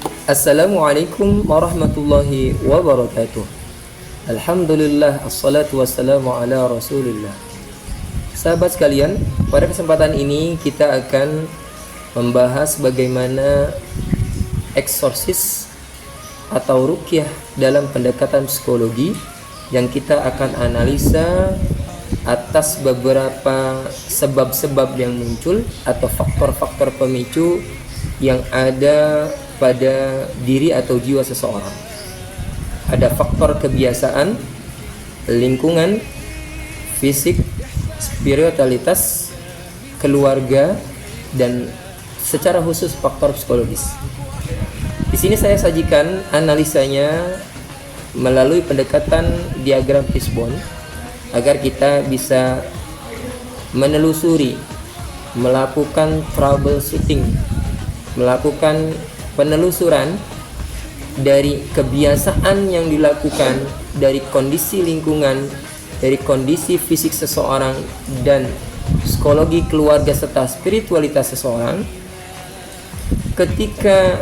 Assalamualaikum warahmatullahi wabarakatuh. Alhamdulillah, assalatu wassalamu ala rasulillah. Sahabat sekalian, pada kesempatan ini kita akan membahas bagaimana eksorsis atau ruqyah dalam pendekatan psikologi, yang kita akan analisa atas beberapa sebab-sebab yang muncul atau faktor-faktor pemicu yang ada pada diri atau jiwa seseorang. Ada faktor kebiasaan, lingkungan, fisik, spiritualitas, keluarga, dan secara khusus faktor psikologis. Di sini saya sajikan analisanya melalui pendekatan diagram fishbone agar kita bisa menelusuri, melakukan troubleshooting, melakukan penelusuran dari kebiasaan yang dilakukan, dari kondisi lingkungan, dari kondisi fisik seseorang, dan psikologi keluarga serta spiritualitas seseorang. Ketika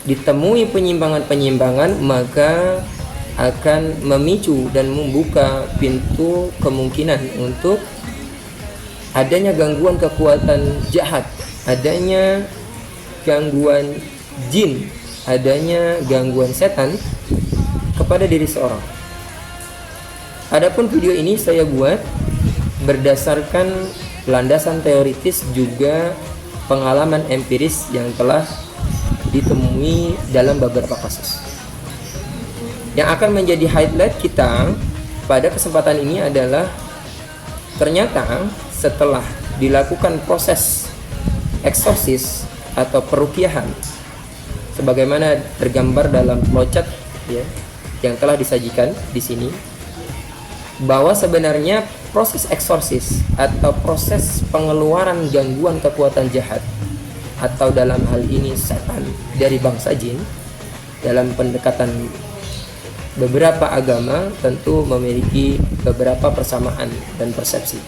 ditemui penyimpangan-penyimpangan, maka akan memicu dan membuka pintu kemungkinan untuk adanya gangguan kekuatan jahat, adanya gangguan jin, adanya gangguan setan kepada diri seorang. Adapun video ini saya buat berdasarkan landasan teoritis juga pengalaman empiris yang telah ditemui dalam beberapa kasus. Yang akan menjadi highlight kita pada kesempatan ini adalah ternyata setelah dilakukan proses eksorsis atau peruqyahan sebagaimana tergambar dalam flowchart ya, yang telah disajikan di sini, bahwa sebenarnya proses eksorsis atau proses pengeluaran gangguan kekuatan jahat atau dalam hal ini setan dari bangsa jin dalam pendekatan beberapa agama tentu memiliki beberapa persamaan dan persepsi.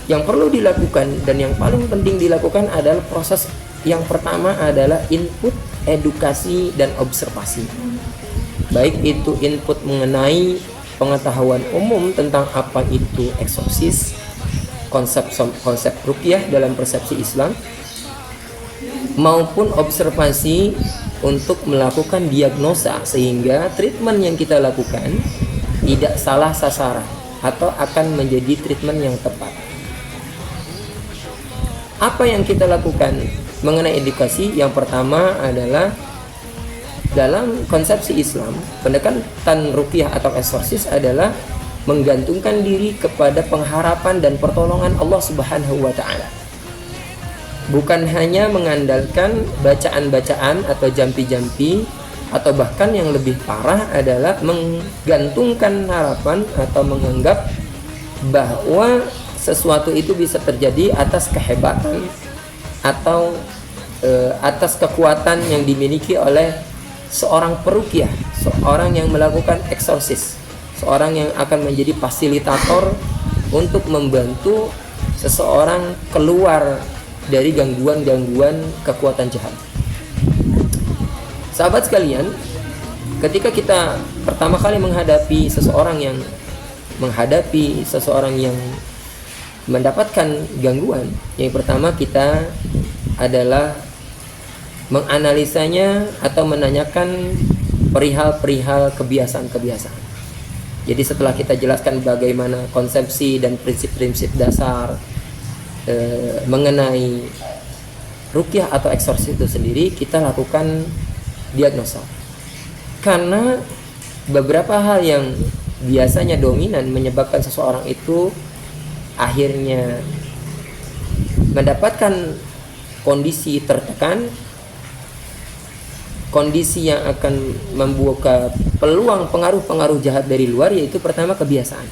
Yang perlu dilakukan dan yang paling penting dilakukan adalah proses yang pertama adalah input, edukasi, dan observasi. Baik itu input mengenai pengetahuan umum tentang apa itu eksorsis, konsep ruqyah dalam persepsi Islam, maupun observasi untuk melakukan diagnosa sehingga treatment yang kita lakukan tidak salah sasaran atau akan menjadi treatment yang tepat. Apa yang kita lakukan mengenai edukasi? Yang pertama adalah dalam konsepsi Islam, pendekatan ruqyah atau eksorsis adalah menggantungkan diri kepada pengharapan dan pertolongan Allah Subhanahu wa taala. Bukan hanya mengandalkan bacaan-bacaan atau jampi-jampi, atau bahkan yang lebih parah adalah menggantungkan harapan atau menganggap bahwa sesuatu itu bisa terjadi atas kehebatan atau atas kekuatan yang dimiliki oleh seorang peruqyah, seorang yang melakukan eksorsis, seorang yang akan menjadi fasilitator untuk membantu seseorang keluar dari gangguan-gangguan kekuatan jahat. Sahabat sekalian, ketika kita pertama kali menghadapi seseorang yang mendapatkan gangguan, yang pertama kita adalah menganalisanya atau menanyakan perihal-perihal kebiasaan-kebiasaan. Jadi setelah kita jelaskan bagaimana konsepsi dan prinsip-prinsip dasar mengenai ruqyah atau eksorsis itu sendiri, kita lakukan diagnosa. Karena beberapa hal yang biasanya dominan menyebabkan seseorang itu akhirnya mendapatkan kondisi tertekan, kondisi yang akan membuka peluang pengaruh-pengaruh jahat dari luar, yaitu pertama kebiasaan.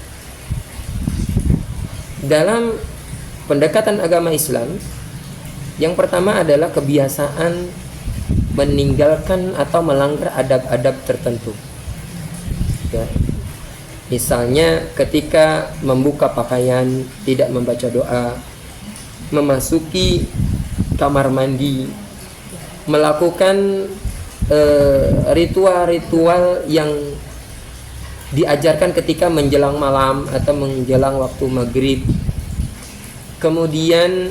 Dalam pendekatan agama Islam, yang pertama adalah kebiasaan meninggalkan atau melanggar adab-adab tertentu ya. Misalnya ketika membuka pakaian tidak membaca doa, memasuki kamar mandi melakukan ritual-ritual yang diajarkan ketika menjelang malam atau menjelang waktu maghrib. Kemudian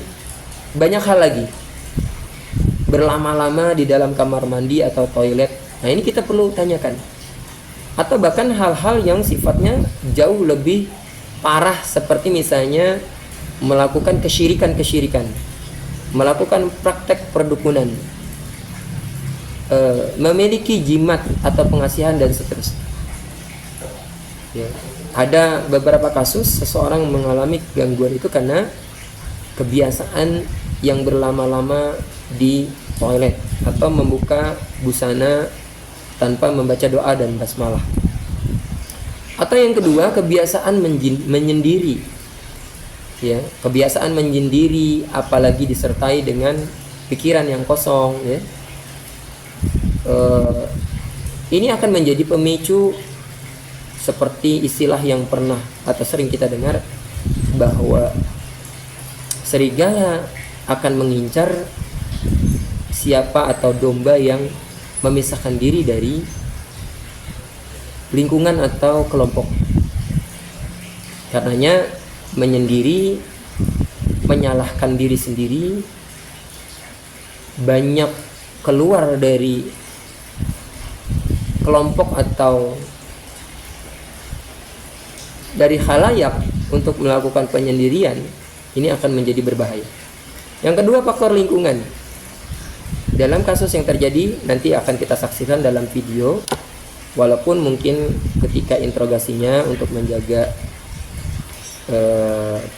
banyak hal lagi, berlama-lama di dalam kamar mandi atau toilet. Nah ini kita perlu tanyakan. Atau bahkan hal-hal yang sifatnya jauh lebih parah, seperti misalnya melakukan kesyirikan, melakukan praktek perdukunan, memiliki jimat atau pengasihan dan seterusnya. Ya, ada beberapa kasus seseorang mengalami gangguan itu karena kebiasaan yang berlama-lama di toilet atau membuka busana tanpa membaca doa dan basmalah. Atau yang kedua, kebiasaan menyendiri. Ya, kebiasaan menyendiri apalagi disertai dengan pikiran yang kosong, ya. Ini akan menjadi pemicu, seperti istilah yang pernah atau sering kita dengar, bahwa serigala akan mengincar siapa atau domba yang memisahkan diri dari lingkungan atau kelompok. Karenanya menyendiri, menyalahkan diri sendiri, banyak keluar dari kelompok atau dari khalayak untuk melakukan penyendirian, ini akan menjadi berbahaya. Yang kedua, faktor lingkungan. Dalam kasus yang terjadi nanti akan kita saksikan dalam video, walaupun mungkin ketika interogasinya untuk menjaga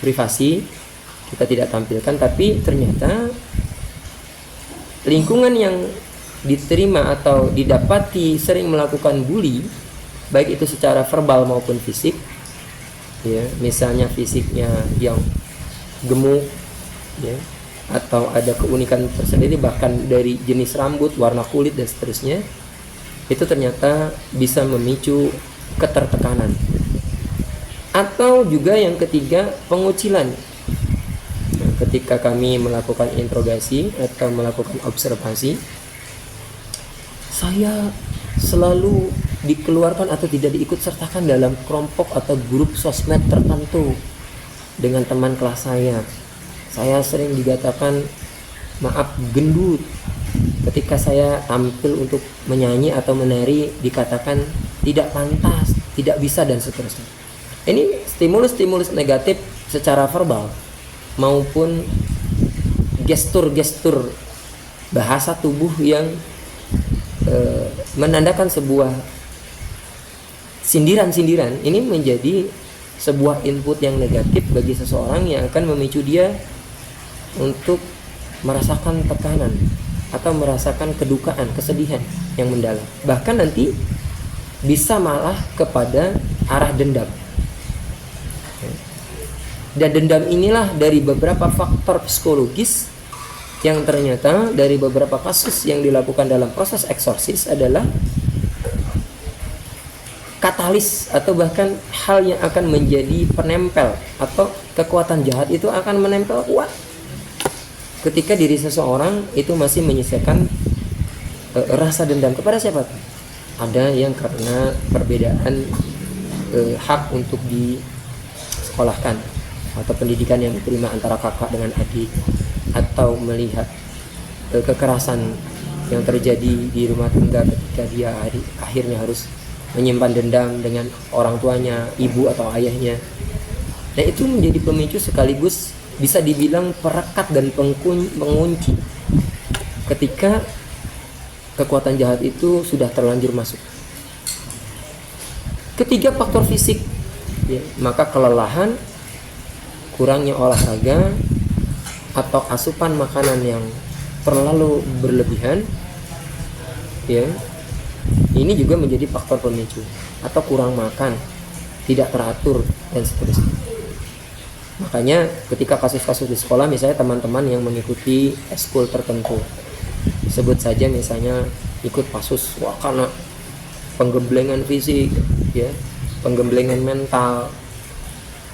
privasi kita tidak tampilkan, tapi ternyata lingkungan yang diterima atau didapati sering melakukan bully, baik itu secara verbal maupun fisik, ya, misalnya fisiknya yang gemuk, ya, atau ada keunikan tersendiri bahkan dari jenis rambut, warna kulit dan seterusnya, itu ternyata bisa memicu ketertekanan. Atau juga yang ketiga, pengucilan. Nah, ketika kami melakukan interogasi atau melakukan observasi, saya selalu dikeluarkan atau tidak diikut sertakan dalam kelompok atau grup sosmed tertentu dengan teman kelas saya. Saya sering dikatakan, maaf, gendut. Ketika saya tampil untuk menyanyi atau menari, dikatakan tidak pantas, tidak bisa dan seterusnya. Ini stimulus-stimulus negatif secara verbal maupun gestur-gestur bahasa tubuh yang menandakan sebuah sindiran-sindiran. Ini menjadi sebuah input yang negatif bagi seseorang yang akan memicu dia untuk merasakan tekanan atau merasakan kedukaan, kesedihan yang mendalam. Bahkan nanti bisa malah kepada arah dendam. Dan dendam inilah dari beberapa faktor psikologis yang ternyata dari beberapa kasus yang dilakukan dalam proses eksorsis adalah katalis atau bahkan hal yang akan menjadi penempel, atau kekuatan jahat itu akan menempel kuat ketika diri seseorang itu masih menyisakan rasa dendam kepada siapa? Ada yang karena perbedaan hak untuk disekolahkan atau pendidikan yang diterima antara kakak dengan adik, atau melihat kekerasan yang terjadi di rumah tangga ketika dia akhirnya harus menyimpan dendam dengan orang tuanya, ibu atau ayahnya. Nah, itu menjadi pemicu sekaligus bisa dibilang perekat dan pengunci ketika kekuatan jahat itu sudah terlanjur masuk. Ketiga, faktor fisik, ya, maka kelelahan, kurangnya olahraga, atau asupan makanan yang terlalu berlebihan, ya, ini juga menjadi faktor pemicu. Atau kurang makan, tidak teratur dan seterusnya. Makanya ketika kasus-kasus di sekolah, misalnya teman-teman yang mengikuti eskul tertentu, sebut saja misalnya ikut pasus, wah, karena penggemblengan fisik, ya, penggemblengan mental,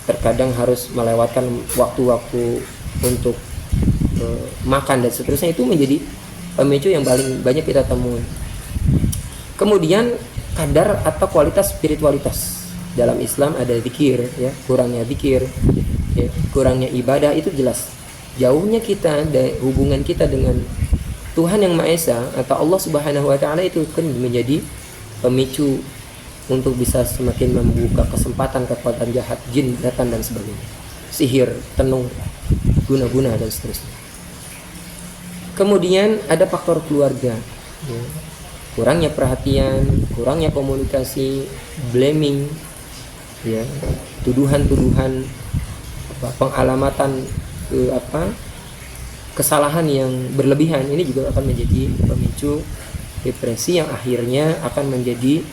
terkadang harus melewatkan waktu-waktu untuk makan dan seterusnya, itu menjadi pemicu yang paling banyak kita temui. Kemudian kadar atau kualitas spiritualitas. Dalam Islam ada zikir, ya, kurangnya zikir, ya, kurangnya ibadah itu jelas. Jauhnya kita hubungan kita dengan Tuhan yang Maha Esa atau Allah Subhanahu wa taala itu kan menjadi pemicu untuk bisa semakin membuka kesempatan kekuatan jahat, jin datang dan sebagainya. Sihir, tenung, guna-guna dan seterusnya. Kemudian ada faktor keluarga, ya. Kurangnya perhatian, kurangnya komunikasi, blaming, ya, tuduhan-tuduhan, pengalamatan kesalahan yang berlebihan, ini juga akan menjadi pemicu depresi yang akhirnya akan menjadi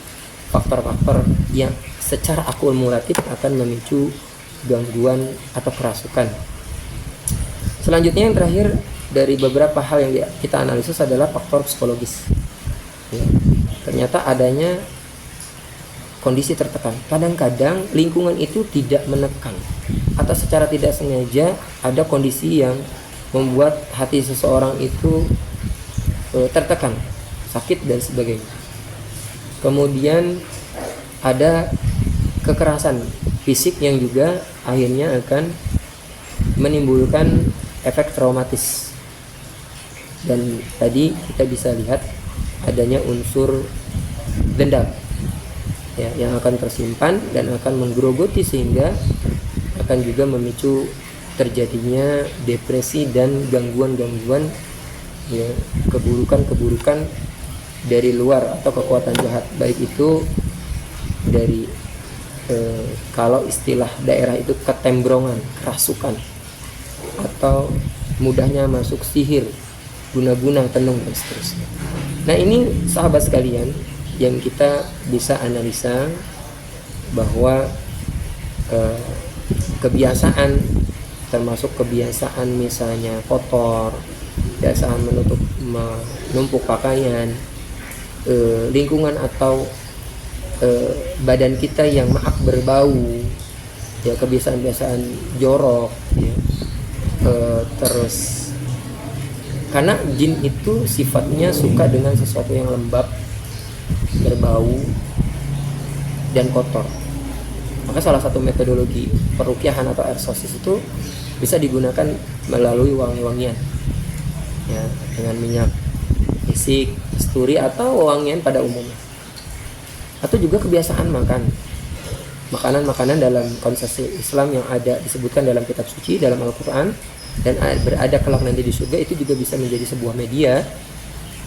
faktor-faktor yang secara akumulatif akan memicu gangguan atau kerasukan. Selanjutnya yang terakhir dari beberapa hal yang kita analisis adalah faktor psikologis. Ya, ternyata adanya kondisi tertekan. Kadang-kadang lingkungan itu tidak menekan atau secara tidak sengaja ada kondisi yang membuat hati seseorang itu tertekan, sakit dan sebagainya. Kemudian ada kekerasan fisik yang juga akhirnya akan menimbulkan efek traumatis. Dan tadi kita bisa lihat adanya unsur dendam, ya, yang akan tersimpan dan akan menggerogoti sehingga akan juga memicu terjadinya depresi dan gangguan-gangguan, ya, keburukan-keburukan dari luar atau kekuatan jahat, baik itu dari kalau istilah daerah itu ketembrongan, kerasukan, atau mudahnya masuk sihir, guna-guna, tenung dan seterusnya. Nah, ini sahabat sekalian yang kita bisa analisa bahwa kebiasaan, termasuk kebiasaan misalnya kotor, kebiasaan menumpuk pakaian, lingkungan atau badan kita yang maaf berbau, ya, kebiasaan-kebiasaan jorok, ya, terus karena jin itu sifatnya suka dengan sesuatu yang lembab, berbau, dan kotor. Maka salah satu metodologi perukiahan atau eksorsis itu bisa digunakan melalui wangi-wangian, ya, dengan minyak misik, kasturi, atau wangian pada umumnya. Atau juga kebiasaan makan makanan-makanan dalam konsep Islam yang ada disebutkan dalam kitab suci, dalam Al-Quran, dan berada kelak nanti di surga, itu juga bisa menjadi sebuah media,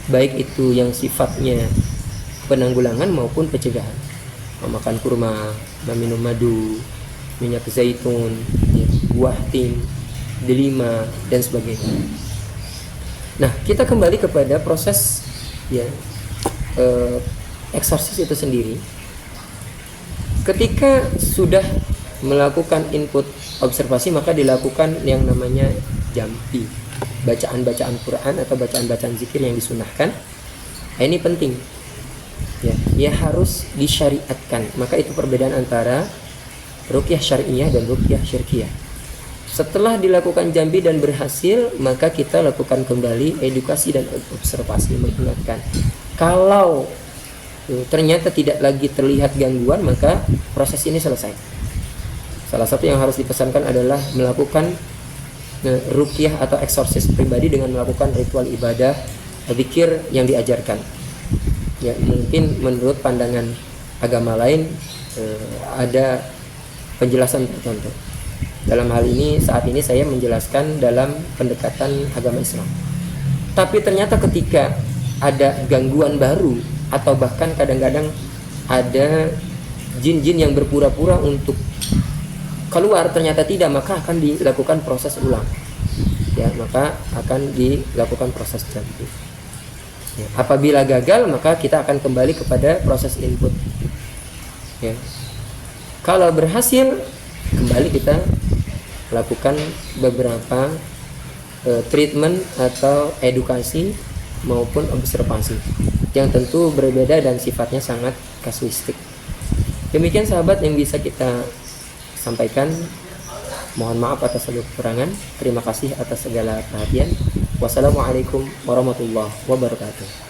baik itu yang sifatnya penanggulangan maupun pencegahan. Memakan kurma, meminum madu, minyak zaitun, ya, buah tin, delima, dan sebagainya. Nah, kita kembali kepada proses, ya, eksorsis itu sendiri. Ketika sudah melakukan input observasi, maka dilakukan yang namanya jampi, bacaan-bacaan Quran atau bacaan-bacaan zikir yang disunahkan. Nah, ini penting, ya harus disyariatkan. Maka itu perbedaan antara ruqyah syariah dan ruqyah syirkiyah. Setelah dilakukan jampi dan berhasil, maka kita lakukan kembali edukasi dan observasi, mengingatkan. Kalau ternyata tidak lagi terlihat gangguan, maka proses ini selesai. Salah satu yang harus dipesankan adalah melakukan ruqyah atau eksorsis pribadi dengan melakukan ritual ibadah, zikir yang diajarkan. Ya, mungkin menurut pandangan agama lain ada penjelasan tertentu. Dalam hal ini, saat ini saya menjelaskan dalam pendekatan agama Islam. Tapi ternyata ketika ada gangguan baru, atau bahkan kadang-kadang ada jin-jin yang berpura-pura untuk keluar, ternyata tidak, maka akan dilakukan proses ulang, ya, maka akan dilakukan proses jampi. Ya, apabila gagal, maka kita akan kembali kepada proses input, ya. Kalau berhasil, kembali kita lakukan beberapa treatment atau edukasi maupun observasi yang tentu berbeda dan sifatnya sangat kasuistik. Demikian sahabat yang bisa kita sampaikan. Mohon maaf atas segala kekurangan. Terima kasih atas segala perhatian. Wassalamualaikum warahmatullahi wabarakatuh.